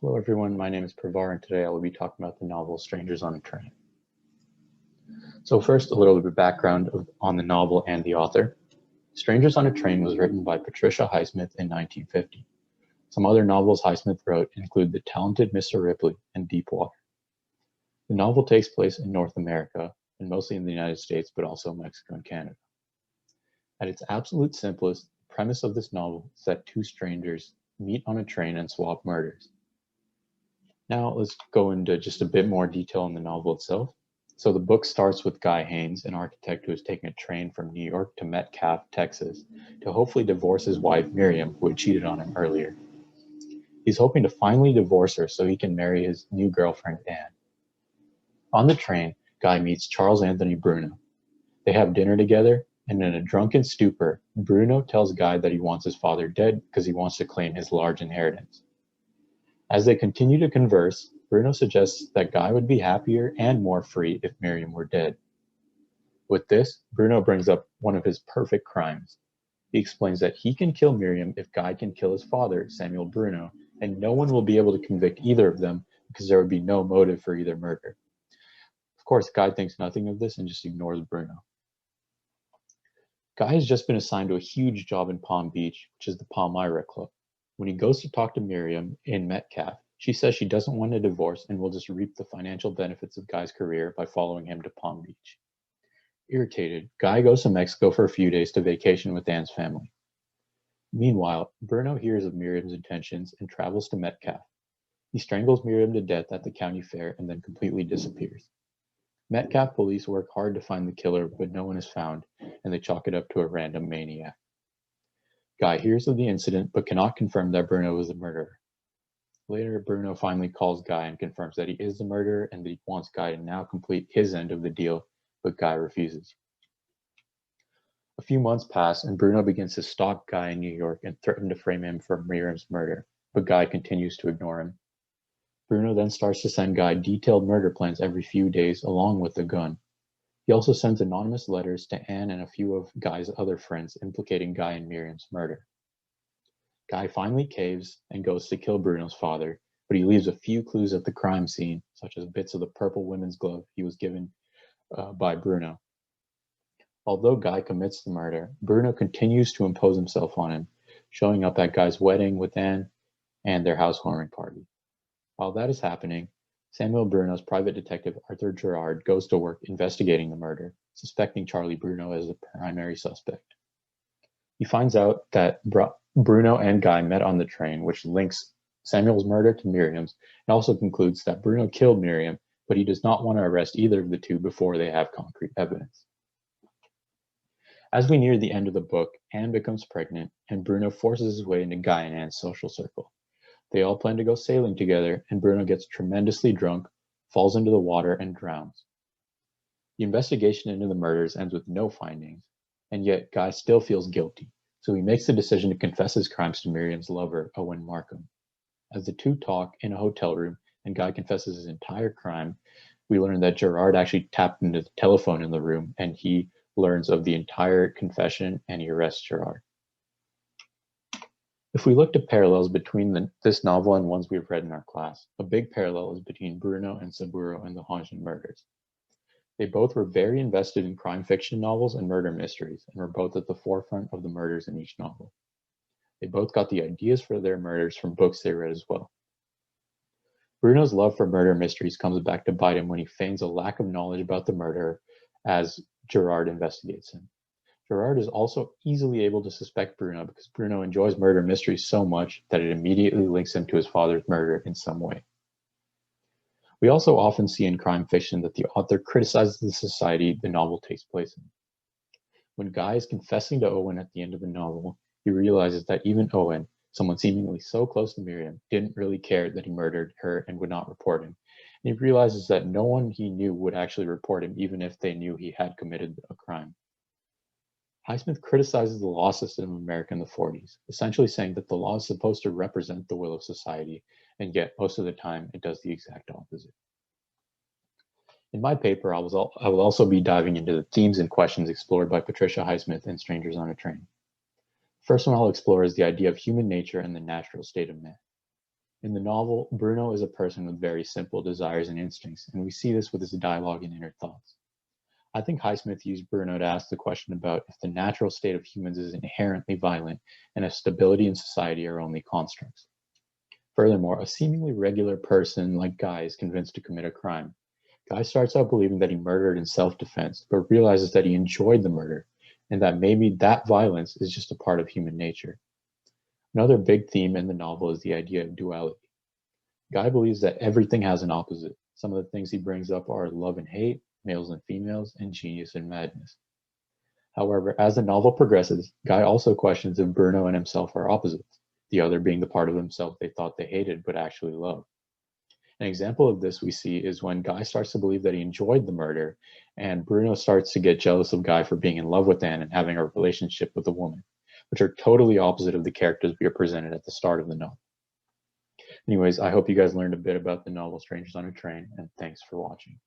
Hello everyone, my name is Pravar and today I will be talking about the novel Strangers on a Train. So first, a little bit of background on the novel and the author. Strangers on a Train was written by Patricia Highsmith in 1950. Some other novels Highsmith wrote include The Talented Mr. Ripley and Deepwater. The novel takes place in North America, and mostly in the United States, but also Mexico and Canada. At its absolute simplest, the premise of this novel is that two strangers meet on a train and swap murders. Now let's go into just a bit more detail on the novel itself. So the book starts with Guy Haynes, an architect who is taking a train from New York to Metcalfe, Texas, to hopefully divorce his wife Miriam, who had cheated on him earlier. He's hoping to finally divorce her so he can marry his new girlfriend, Anne. On the train, Guy meets Charles Anthony Bruno. They have dinner together, and in a drunken stupor, Bruno tells Guy that he wants his father dead because he wants to claim his large inheritance. As they continue to converse, Bruno suggests that Guy would be happier and more free if Miriam were dead. With this, Bruno brings up one of his perfect crimes. He explains that he can kill Miriam if Guy can kill his father, Samuel Bruno, and no one will be able to convict either of them because there would be no motive for either murder. Of course, Guy thinks nothing of this and just ignores Bruno. Guy has just been assigned to a huge job in Palm Beach, which is the Palmyra Club. When he goes to talk to Miriam in Metcalfe, she says she doesn't want a divorce and will just reap the financial benefits of Guy's career by following him to Palm Beach. Irritated, Guy goes to Mexico for a few days to vacation with Anne's family. Meanwhile, Bruno hears of Miriam's intentions and travels to Metcalfe. He strangles Miriam to death at the county fair and then completely disappears. Metcalfe police work hard to find the killer, but no one is found, and they chalk it up to a random maniac. Guy hears of the incident but cannot confirm that Bruno was the murderer. Later, Bruno finally calls Guy and confirms that he is the murderer and that he wants Guy to now complete his end of the deal, but Guy refuses. A few months pass and Bruno begins to stalk Guy in New York and threaten to frame him for Miriam's murder, but Guy continues to ignore him. Bruno then starts to send Guy detailed murder plans every few days along with the gun. He also sends anonymous letters to Anne and a few of Guy's other friends implicating Guy in Miriam's murder. Guy finally caves and goes to kill Bruno's father, but he leaves a few clues at the crime scene, such as bits of the purple women's glove he was given by Bruno. Although Guy commits the murder, Bruno continues to impose himself on him, showing up at Guy's wedding with Anne and their housewarming party. While that is happening, Samuel Bruno's private detective Arthur Gerard goes to work investigating the murder, suspecting Charlie Bruno as the primary suspect. He finds out that Bruno and Guy met on the train, which links Samuel's murder to Miriam's, and also concludes that Bruno killed Miriam, but he does not want to arrest either of the two before they have concrete evidence. As we near the end of the book, Anne becomes pregnant, and Bruno forces his way into Guy and Anne's social circle. They all plan to go sailing together, and Bruno gets tremendously drunk, falls into the water, and drowns. The investigation into the murders ends with no findings, and yet Guy still feels guilty, so he makes the decision to confess his crimes to Miriam's lover, Owen Markham. As the two talk in a hotel room and Guy confesses his entire crime, we learn that Gerard actually tapped into the telephone in the room, and he learns of the entire confession and he arrests Gerard. If we looked at parallels between this novel and ones we've read in our class, a big parallel is between Bruno and Saburo and the Honjian murders. They both were very invested in crime fiction novels and murder mysteries, and were both at the forefront of the murders in each novel. They both got the ideas for their murders from books they read as well. Bruno's love for murder mysteries comes back to bite him when he feigns a lack of knowledge about the murderer as Gerard investigates him. Gerard is also easily able to suspect Bruno because Bruno enjoys murder mysteries so much that it immediately links him to his father's murder in some way. We also often see in crime fiction that the author criticizes the society the novel takes place in. When Guy is confessing to Owen at the end of the novel, he realizes that even Owen, someone seemingly so close to Miriam, didn't really care that he murdered her and would not report him. And he realizes that no one he knew would actually report him even if they knew he had committed a crime. Highsmith criticizes the law system of America in the 40s, essentially saying that the law is supposed to represent the will of society, and yet most of the time it does the exact opposite. In my paper, I will also be diving into the themes and questions explored by Patricia Highsmith in Strangers on a Train. First one I'll explore is the idea of human nature and the natural state of man. In the novel, Bruno is a person with very simple desires and instincts, and we see this with his dialogue and inner thoughts. I think Highsmith used Bruno to ask the question about if the natural state of humans is inherently violent and if stability in society are only constructs. Furthermore, a seemingly regular person like Guy is convinced to commit a crime. Guy starts out believing that he murdered in self-defense, but realizes that he enjoyed the murder, and that maybe that violence is just a part of human nature. Another big theme in the novel is the idea of duality. Guy believes that everything has an opposite. Some of the things he brings up are love and hate, males and females, and genius and madness. However, as the novel progresses, Guy also questions if Bruno and himself are opposites, the other being the part of himself they thought they hated but actually loved. An example of this we see is when Guy starts to believe that he enjoyed the murder, and Bruno starts to get jealous of Guy for being in love with Anne and having a relationship with a woman, which are totally opposite of the characters we are presented at the start of the novel. Anyways, I hope you guys learned a bit about the novel Strangers on a Train, and thanks for watching.